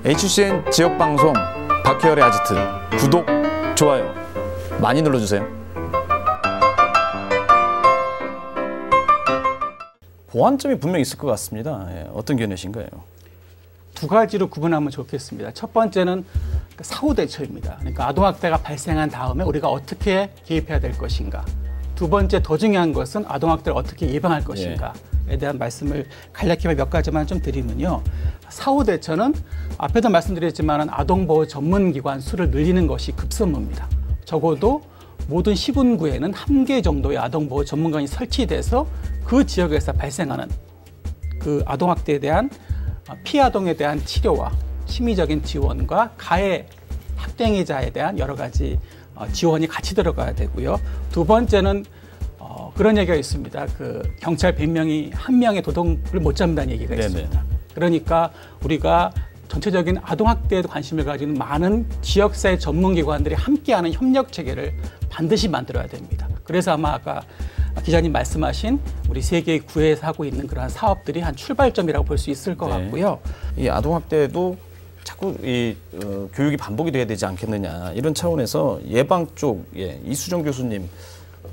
HCN 지역방송 박혜열의 아지트 구독, 좋아요 많이 눌러주세요. 보완점이 분명히 있을 것 같습니다. 예, 어떤 견해신가요? 두 가지로 구분하면 좋겠습니다. 첫 번째는 사후 대처입니다. 그러니까 아동학대가 발생한 다음에 우리가 어떻게 개입해야 될 것인가. 두 번째 더 중요한 것은 아동학대를 어떻게 예방할 것인가에 대한 말씀을 간략히 몇 가지만 좀 드리면요. 사후 대처는 앞에도 말씀드렸지만 아동보호 전문기관 수를 늘리는 것이 급선무입니다. 적어도 모든 시군구에는 1개 정도의 아동보호 전문기관이 설치돼서 그 지역에서 발생하는 그 아동학대에 대한 피아동에 대한 치료와 심리적인 지원과 가해 학대행위자에 대한 여러 가지 지원이 같이 들어가야 되고요. 두 번째는 그런 얘기가 있습니다. 그 경찰 100명이 1명의 도둑을 못 잡는다는 얘기가 있습니다. 네네. 그러니까 우리가 전체적인 아동학대에도 관심을 가지는 많은 지역사회 전문기관들이 함께하는 협력체계를 반드시 만들어야 됩니다. 그래서 아마 아까 기자님 말씀하신 우리 세계의 구에서 하고 있는 그러한 사업들이 한 출발점이라고 볼 수 있을 것 같고요. 이 아동학대도 자꾸 교육이 반복이 돼야 되지 않겠느냐 이런 차원에서 예방 쪽 이수정 교수님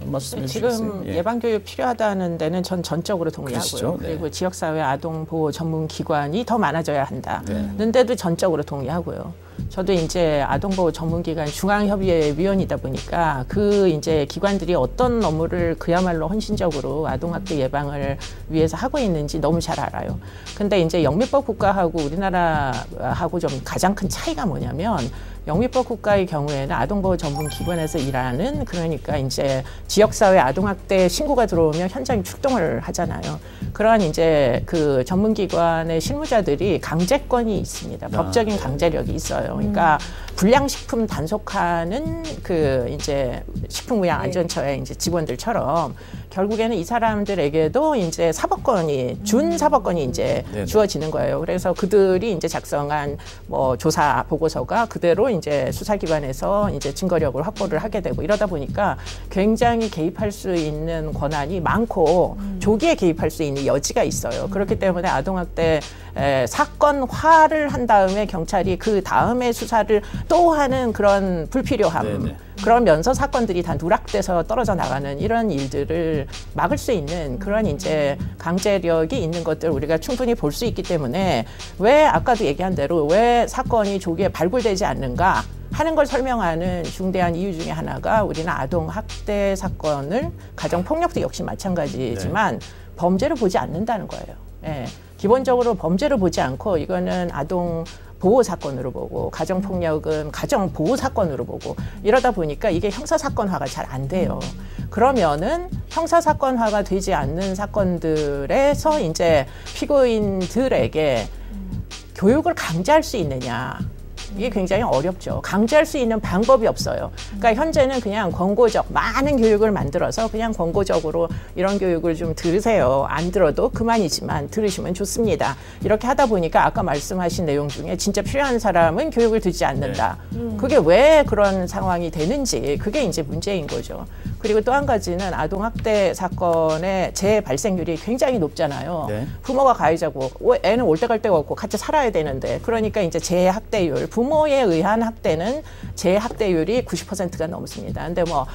말씀해 주시겠어요? 지금 예방교육 필요하다는 데는 전 전적으로 동의하고요. 그러시죠? 네. 그리고 지역사회 아동보호 전문기관이 더 많아져야 한다는 데도 전적으로 동의하고요. 저도 이제 아동보호 전문기관 중앙협의회 위원이다 보니까 그 이제 기관들이 어떤 업무를 그야말로 헌신적으로 아동학대 예방을 위해서 하고 있는지 너무 잘 알아요. 근데 이제 영미법 국가하고 우리나라하고 좀 가장 큰 차이가 뭐냐면 영미법 국가의 경우에는 아동보호 전문기관에서 일하는 그러니까 이제 지역사회 아동학대 신고가 들어오면 현장에 출동을 하잖아요. 그러한 이제 그 전문기관의 실무자들이 강제권이 있습니다. 법적인 강제력이 있어요. 그러니까 불량식품 단속하는 그 이제 식품의약안전처의 이제 직원들처럼 결국에는 이 사람들에게도 이제 사법권이 준사법권이 이제 주어지는 거예요. 그래서 그들이 이제 작성한 뭐 조사 보고서가 그대로 이제 수사기관에서 이제 증거력을 확보를 하게 되고 이러다 보니까 굉장히 개입할 수 있는 권한이 많고 조기에 개입할 수 있는 여지가 있어요. 그렇기 때문에 아동학대 사건화를 한 다음에 경찰이 그 다음에 수사를 또 하는 그런 불필요함. 그러면서 사건들이 다 누락돼서 떨어져 나가는 이런 일들을 막을 수 있는 그런 이제 강제력이 있는 것들을 우리가 충분히 볼 수 있기 때문에 왜 아까도 얘기한 대로 왜 사건이 조기에 발굴되지 않는가 하는 걸 설명하는 중대한 이유 중에 하나가 우리는 아동학대 사건을 가정폭력도 역시 마찬가지지만 범죄로 보지 않는다는 거예요. 예. 기본적으로 범죄로 보지 않고 이거는 아동 보호 사건으로 보고 가정폭력은 가정보호 사건으로 보고 이러다 보니까 이게 형사사건화가 잘 안 돼요. 그러면은 형사사건화가 되지 않는 사건들에서 이제 피고인들에게 교육을 강제할 수 있느냐. 이게 굉장히 어렵죠. 강제할 수 있는 방법이 없어요. 그러니까 현재는 그냥 권고적 많은 교육을 만들어서 그냥 권고적으로 이런 교육을 좀 들으세요. 안 들어도 그만이지만 들으시면 좋습니다. 이렇게 하다 보니까 아까 말씀하신 내용 중에 진짜 필요한 사람은 교육을 듣지 않는다. 그게 왜 그런 상황이 되는지 그게 이제 문제인 거죠. 그리고 또 한 가지는 아동학대 사건의 재발생률이 굉장히 높잖아요. 부모가 가해자고 애는 올 데 갈 데가 없고 같이 살아야 되는데 그러니까 이제 재학대율 부모에 의한 학대는 재학대율이 90%가 넘습니다. 근데 뭐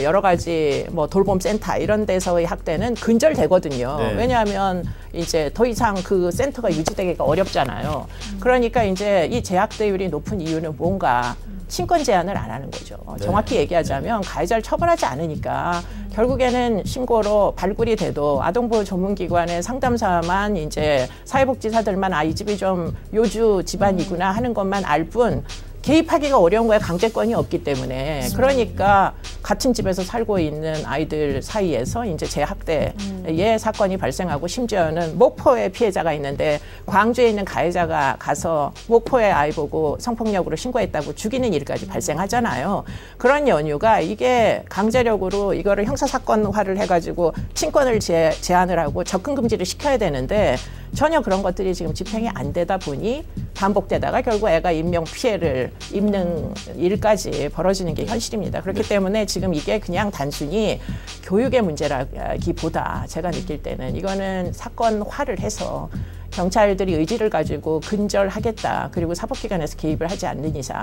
여러 가지 뭐 돌봄센터 이런 데서의 학대는 근절되거든요. 왜냐하면 이제 더 이상 그 센터가 유지되기가 어렵잖아요. 그러니까 이제 이 재학대율이 높은 이유는 뭔가 친권 제한을 안 하는 거죠. 정확히 얘기하자면 가해자를 처벌하지 않으니까 결국에는 신고로 발굴이 돼도 아동보호 전문기관의 상담사만 이제 사회복지사들만 이 집이 좀 요주 집안이구나 하는 것만 알 뿐 개입하기가 어려운 거에 강제권이 없기 때문에 그러니까 같은 집에서 살고 있는 아이들 사이에서 이제 재학대의 사건이 발생하고 심지어는 목포에 피해자가 있는데 광주에 있는 가해자가 가서 목포의 아이 보고 성폭력으로 신고했다고 죽이는 일까지 발생하잖아요. 그런 연유가 이게 강제력으로 이거를 형사사건화를 해가지고 친권을 제한을 하고 접근 금지를 시켜야 되는데 전혀 그런 것들이 지금 집행이 안 되다 보니 반복되다가 결국 애가 인명 피해를 입는 일까지 벌어지는 게 현실입니다. 그렇기 때문에 지금 이게 그냥 단순히 교육의 문제라기보다 제가 느낄 때는 이거는 사건화를 해서 경찰들이 의지를 가지고 근절하겠다. 그리고 사법기관에서 개입을 하지 않는 이상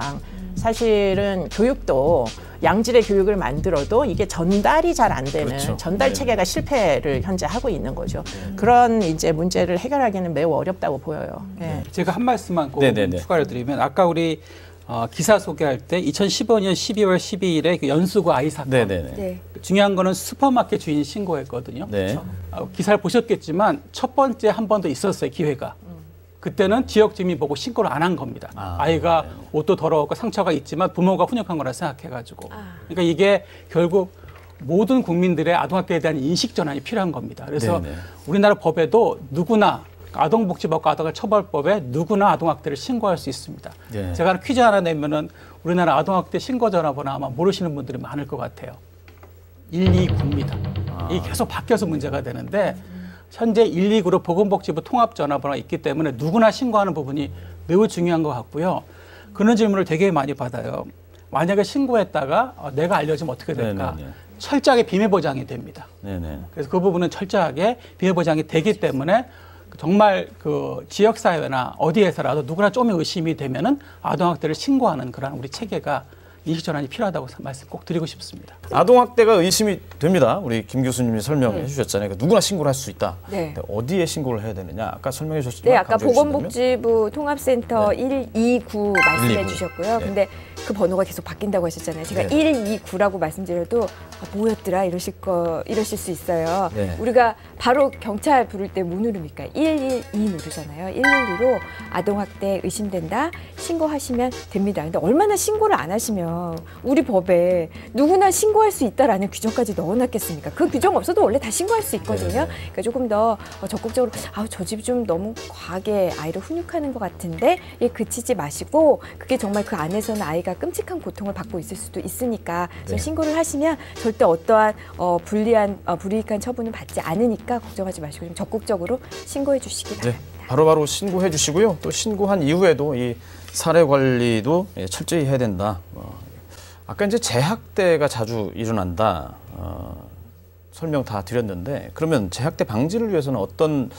사실은 교육도 양질의 교육을 만들어도 이게 전달이 잘 안 되는 그렇죠. 전달 체계가 실패를 현재 하고 있는 거죠. 그런 이제 문제를 해결하기는 매우 어렵다고 보여요. 네. 제가 한 말씀만 꼭 네네네. 추가를 드리면 아까 우리 기사 소개할 때 2015년 12월 12일에 그 연수구 아이 사건. 네네네. 네. 중요한 거는 슈퍼마켓 주인이 신고했거든요. 네. 기사를 보셨겠지만 첫 번째 한 번 더 있었어요, 기회가. 그때는 지역 주민 보고 신고를 안 한 겁니다. 아이가 네네. 옷도 더러웠고 상처가 있지만 부모가 훈육한 거라 생각해가지고. 그러니까 이게 결국 모든 국민들의 아동학대에 대한 인식 전환이 필요한 겁니다. 그래서 네네. 우리나라 법에도 누구나 아동복지법과 아동처벌법에 누구나 아동학대를 신고할 수 있습니다. 네. 제가 퀴즈 하나 내면은 우리나라 아동학대 신고 전화번호 아마 모르시는 분들이 많을 것 같아요. 129입니다. 이게 계속 바뀌어서 문제가 되는데 현재 129로 보건복지부 통합전화번호가 있기 때문에 누구나 신고하는 부분이 매우 중요한 것 같고요. 그런 질문을 되게 많이 받아요. 만약에 신고했다가 내가 알려지면 어떻게 될까? 네네네. 철저하게 비밀 보장이 됩니다. 네네. 그래서 그 부분은 철저하게 비밀 보장이 되기 때문에 정말 그 지역사회나 어디에서라도 누구나 좀 의심이 되면은 아동학대를 신고하는 그런 우리 체계가 인식전환이 필요하다고 말씀 꼭 드리고 싶습니다. 아동학대가 의심이 됩니다. 우리 김 교수님이 설명해 주셨잖아요. 그러니까 누구나 신고를 할 수 있다. 네. 근데 어디에 신고를 해야 되느냐? 아까 설명해 주셨지만 네, 아까 강조해 주신다면? 보건복지부 통합센터 129 말씀해 129. 주셨고요. 네. 근데 그 번호가 계속 바뀐다고 하셨잖아요. 제가 네. 129라고 말씀드려도 뭐였더라 이러실 수 있어요. 네. 우리가 바로 경찰 부를 때 뭐 누릅니까? 112 누르잖아요. 112로 아동학대 의심된다 신고하시면 됩니다. 근데 얼마나 신고를 안 하시면 우리 법에 누구나 신고할 수 있다라는 규정까지 넣어놨겠습니까? 그 규정 없어도 원래 다 신고할 수 있거든요. 네. 그러니까 조금 더 적극적으로 저 집 좀 너무 과하게 아이를 훈육하는 것 같은데 그치지 마시고 그게 정말 그 안에서는 아이가 끔찍한 고통을 받고 있을 수도 있으니까 그래서 네. 신고를 하시면 절대 어떠한 불이익한 처분을 받지 않으니까 걱정하지 마시고 좀 적극적으로 신고해 주시기 네. 바랍니다. 바로바로 신고해 주시고요. 또 신고한 이후에도 이 사례 관리도 철저히 해야 된다. 아까 이제 재학대가 자주 일어난다. 설명 다 드렸는데 그러면 재학대 방지를 위해서는 어떤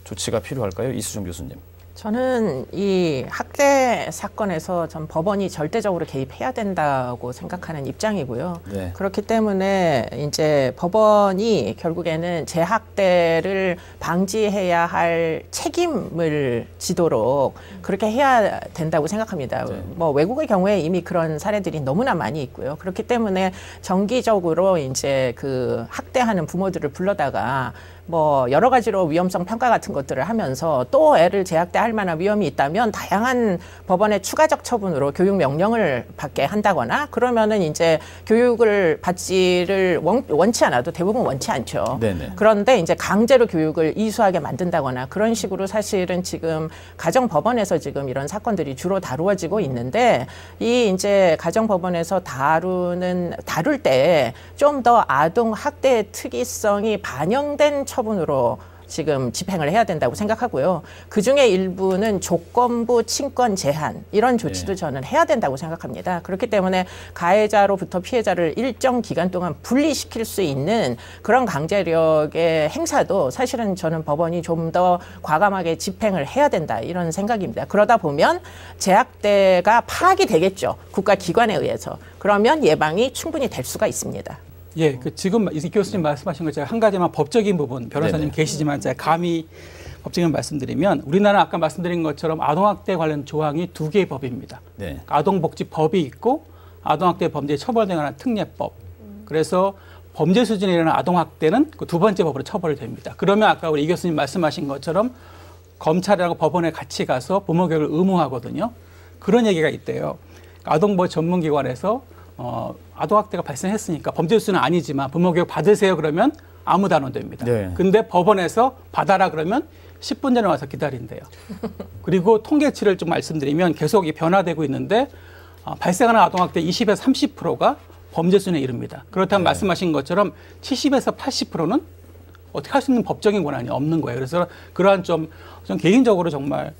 조치가 필요할까요? 이수정 교수님. 저는 이 학대 사건에서 전 법원이 절대적으로 개입해야 된다고 생각하는 입장이고요. 네. 그렇기 때문에 이제 법원이 결국에는 재학대를 방지해야 할 책임을 지도록 그렇게 해야 된다고 생각합니다. 네. 뭐 외국의 경우에 이미 그런 사례들이 너무나 많이 있고요. 그렇기 때문에 정기적으로 이제 그 학대하는 부모들을 불러다가 뭐 여러 가지로 위험성 평가 같은 것들을 하면서 또 애를 재학대할 만한 위험이 있다면 다양한 법원의 추가적 처분으로 교육 명령을 받게 한다거나 그러면은 이제 교육을 받지를 원치 않아도 대부분 원치 않죠. 네네. 그런데 이제 강제로 교육을 이수하게 만든다거나 그런 식으로 사실은 지금 가정법원에서 지금 이런 사건들이 주로 다루어지고 있는데 이 이제 가정법원에서 다룰 때 좀 더 아동 학대의 특이성이 반영된 처분으로 지금 집행을 해야 된다고 생각하고요. 그중에 일부는 조건부 친권 제한 이런 조치도 저는 해야 된다고 생각합니다. 그렇기 때문에 가해자로부터 피해자를 일정 기간 동안 분리시킬 수 있는 그런 강제력의 행사도 사실은 저는 법원이 좀 더 과감하게 집행을 해야 된다 이런 생각입니다. 그러다 보면 재학대가 파악이 되겠죠. 국가기관에 의해서. 그러면 예방이 충분히 될 수가 있습니다. 예, 지금 이 교수님 말씀하신 거 제가 한 가지만 법적인 부분 변호사님 네네. 계시지만 제가 감히 법적인 말씀드리면 우리나라 아까 말씀드린 것처럼 아동학대 관련 조항이 2개의 법입니다. 네. 아동복지법이 있고 아동학대 범죄 처벌 등에 관한 특례법. 그래서 범죄 수준에 일어난 아동학대는 그 두 번째 법으로 처벌이 됩니다. 그러면 아까 우리 이 교수님 말씀하신 것처럼 검찰이라고 법원에 같이 가서 부모 교육을 의무하거든요. 그런 얘기가 있대요. 아동보호 전문기관에서 아동학대가 발생했으니까 범죄 수준은 아니지만 부모교육 받으세요 그러면 아무 단원됩니다. 네. 근데 근데 법원에서 받아라 그러면 10분 전에 와서 기다린대요. 그리고 통계치를 좀 말씀드리면 계속 변화되고 있는데 발생하는 아동학대 20에서 30%가 범죄 수준에 이릅니다. 그렇다면 말씀하신 것처럼 70에서 80%는 어떻게 할 수 있는 법적인 권한이 없는 거예요. 그래서 그러한 좀 개인적으로 정말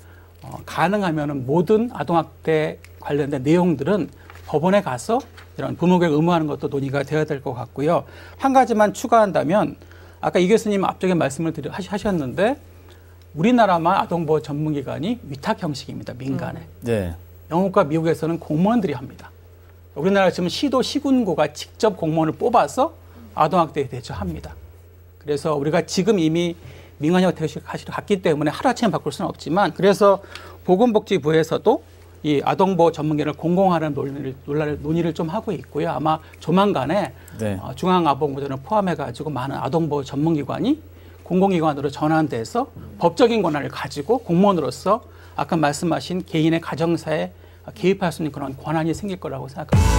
가능하면은 모든 아동학대 관련된 내용들은 법원에 가서 이런 부모교육 의무하는 것도 논의가 되어야 될 것 같고요. 한 가지만 추가한다면 아까 이 교수님 앞쪽에 말씀을 하셨는데 우리나라만 아동보호 전문기관이 위탁 형식입니다. 민간에. 네. 영국과 미국에서는 공무원들이 합니다. 우리나라 지금 시도 시군구가 직접 공무원을 뽑아서 아동학대에 대처합니다. 그래서 우리가 지금 이미 민간협회 가시로 갔기 때문에 하루아침에 바꿀 수는 없지만 그래서 보건복지부에서도 이 아동보호 전문기관을 공공화하는 논의를 좀 하고 있고요. 아마 조만간에 네. 중앙아동보호를 포함해가지고 많은 아동보호 전문기관이 공공기관으로 전환돼서 법적인 권한을 가지고 공무원으로서 아까 말씀하신 개인의 가정사에 개입할 수 있는 그런 권한이 생길 거라고 생각합니다.